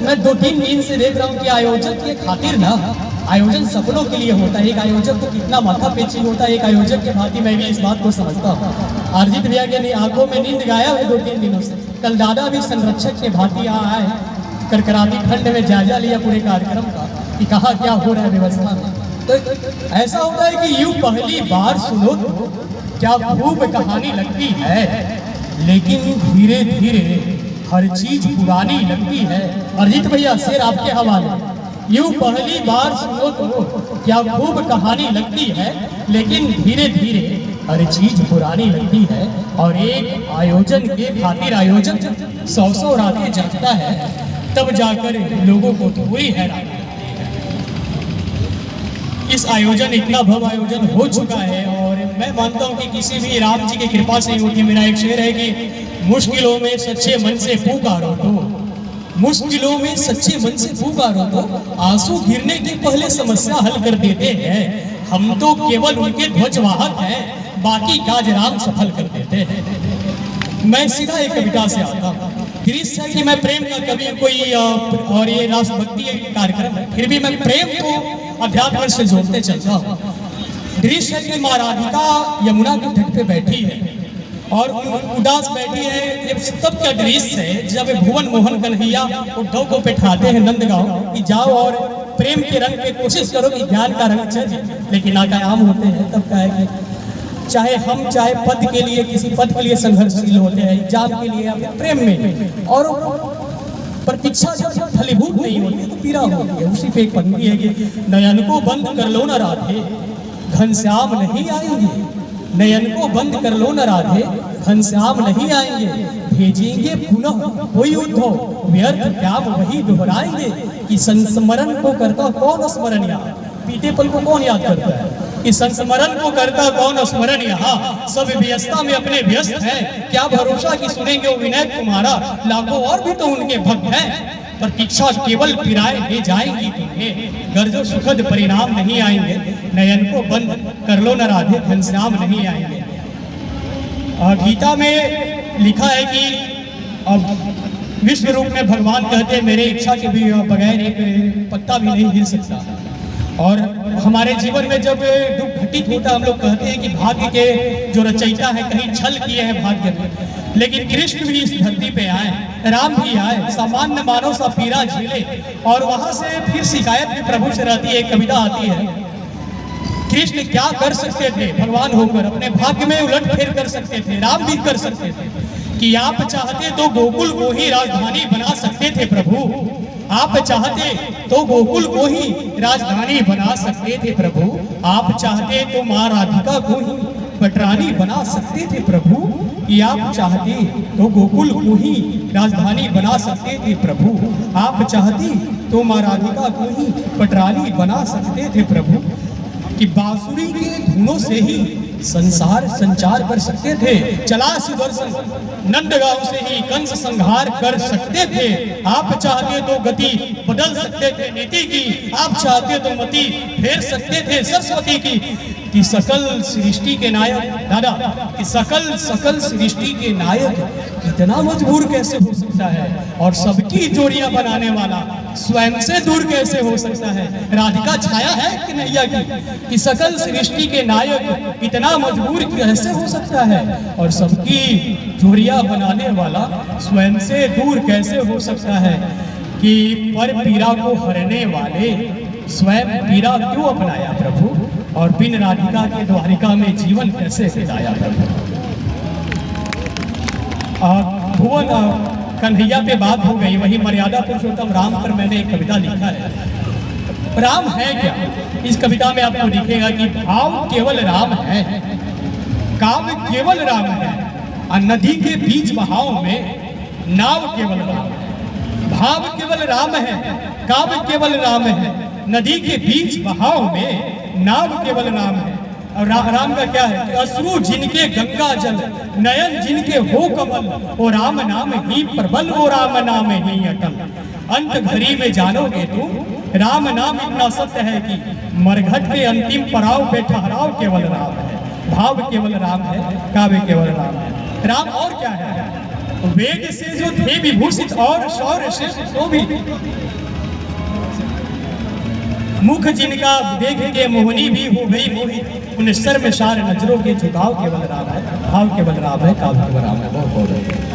मैं 2-3 दिन से देख रहा हूँ कि आयोजक के खातिर ना, आयोजन सपनों के लिए होता है। एक आयोजक को कितना माथा पेची होता है, एक आयोजक के भांति मैं भी इस बात को समझता हूँ। अरिजीत भैया के आंखों में नींद गाया है 2-3 दिनों से। कल दादा भी संरक्षक के भांति यहाँ आए, करकराती ठंड में जायजा लिया पूरे कार्यक्रम का कि कहाँ क्या हो रहा है व्यवस्था में। तो ऐसा होता है कि यूँ पहली बार सुनो तो क्या खूब कहानी लगती है, लेकिन धीरे धीरे हर चीज पुरानी लगती है। अरिजीत भैया शेर आपके हवाले। यूं पहली बार सुनो तो क्या खूब कहानी लगती है, लेकिन धीरे धीरे हर चीज पुरानी लगती है। और एक आयोजन के खातिर आयोजक 100 रातें जागता है, तब जाकर लोगों को थोड़ी हैरानी। इस आयोजन इतना भव्य आयोजन हो चुका है और मैं मानता हूँ कि किसी भी राम जी की कृपा से होगी। मेरा एक शेर है कि मुश्किलों में सच्चे मन से पुकारो तो, मुश्किलों में सच्चे मन से पुकारो तो आंसू गिरने के पहले समस्या हल कर देते हैं। हम तो केवल उनके ध्वजवाहक हैं, बाकी काज राम सफल कर देते हैं। मैं सीधा एक कविता से आता हूँ। दृश्य है कि मैं प्रेम का कवि कोई और ये राष्ट्रभक्ति कार्यक्रम है, फिर भी मैं प्रेम को अध्यात्म से जोड़ते चलता हूँ। दृश्य है कि माँ राधिका यमुना के तट पे बैठी है और उदास बैठी है। ये तब का दृश्य है जब भुवन मोहन कन्हैया उद्धव को बैठाते हैं नंदगांव कि जाओ और प्रेम के रंग पे कोशिश करो कि ज्ञान का रंग चढ़े। लेकिन आम होते हैं तब का है कि चाहे हम चाहे पद के लिए, किसी पद के लिए संघर्षशील होते हैं, एग्जाम के लिए या प्रेम में, और प्रतीक्षा जब फलीभूत नहीं होती तो पीड़ा होती है। उसी पे एक पंक्ति है कि नयन को बंद कर लो न राधे, घनश्याम नहीं आएंगे। नयन को बंद कर लो न राधे, घनश्याम नहीं आएंगे। भेजेंगे पुनः कोई उद्धव, व्यर्थ क्या वही दोहराएंगे। कि संस्मरण को करता कौन स्मरण यहाँ, बीते पल को कौन याद करता है। कि संस्मरण को करता कौन स्मरण यहाँ, सब व्यस्तता में अपने व्यस्त हैं। क्या भरोसा कि सुनेंगे वो विनय तुम्हारा, लाखों और भी तो उनके भक्त हैं। प्रतीक्षा केवल पिराए ले जाएंगी तुम्हें, गर्जो सुखद परिणाम नहीं आएंगे। नयन को बंद कर लो न राधे, घनश्याम नहीं आएंगे। गीता में लिखा है कि अब विश्व रूप में भगवान कहते हैं मेरे इच्छा के भी बगैर एक पत्ता भी नहीं हिल सकता। और हमारे जीवन में जब दुख घटित होता हम लोग कहते हैं कि भाग्य के जो रचयिता है कहीं छल किए हैं भाग्य में। लेकिन कृष्ण भी इस धरती पे आए, राम भी आए, सामान्य मानव सा पीड़ा झेले और वहां से फिर शिकायत भी प्रभु से रहती है। एक कविता आती है, कृष्ण क्या कर सकते थे भगवान होकर, अपने भाग्य में उलट फेर कर सकते थे। राम भी कर सकते थे कि आप चाहते तो गोकुल को ही राजधानी बना सकते थे प्रभु, आप चाहते तो गोकुल को ही राजधानी बना सकते थे प्रभु, आप चाहते तो माँ राधिका को ही पटरानी बना सकते थे प्रभु, कि आप चाहते तो गोकुल को ही राजधानी बना सकते थे प्रभु, आप चाहते तो माँ राधिका को ही पटरानी बना सकते थे प्रभु। कि बांसुरी के धुनों से ही संसार संचार कर सकते थे, चला सुदर्शन नंदगांव से ही कंस संहार कर सकते थे। आप चाहते तो गति बदल सकते थे नीति की, आप चाहते तो मति फेर सकते थे सरस्वती की। कि सकल सृष्टि के नायक दादा, कि सकल सृष्टि के नायक इतना मजबूर कैसे हो सकता है, और सबकी जोड़ियां बनाने वाला स्वयं से दूर कैसे हो सकता है। राधिका छाया है कन्हैया की, कि सकल सृष्टि के नायक इतना मजबूर कैसे हो सकता है, और सबकी जोड़ियां बनाने वाला स्वयं से दूर कैसे हो सकता है। कि पर पीड़ा को हरने वाले स्वयं पीड़ा क्यों अपनाया प्रभु, और बिन राधिका के द्वारिका में जीवन कैसे बिताया प्रभु। भुवन कन्हैया पे बात हो गई, वही मर्यादा पुरुषोत्तम राम पर मैंने एक कविता लिखा है। राम है क्या, इस कविता में आपको दिखेगा कि भाव केवल राम है, काव्य केवल राम है, और नदी के बीच बहाव में नाव केवल राम है। भाव केवल राम है, काव्य केवल राम है, नदी के बीच बहाव में नाव केवल राम है। और राम का क्या है, अश्रु जिनके गंगा जल, नयन जिनके हो कमल, वो राम नाम ही प्रबल, वो राम नाम ही अटल। अंत घड़ी में जानोगे तुम राम नाम इतना सत्य है कि मरघट के अंतिम पड़ाव पे ठहराव केवल राम है। भाव केवल राम है, काव्य केवल राम है। राम और क्या है, वेद से जो थे विभूषित और शौर्य से तो भी मुख जिनका देख के मोहनी भी हो गई मोहित, उन सर में सार नजरों के झुकाव केवल राम है, भाव केवल राम है, काव केवल राम है। बहुत बहुत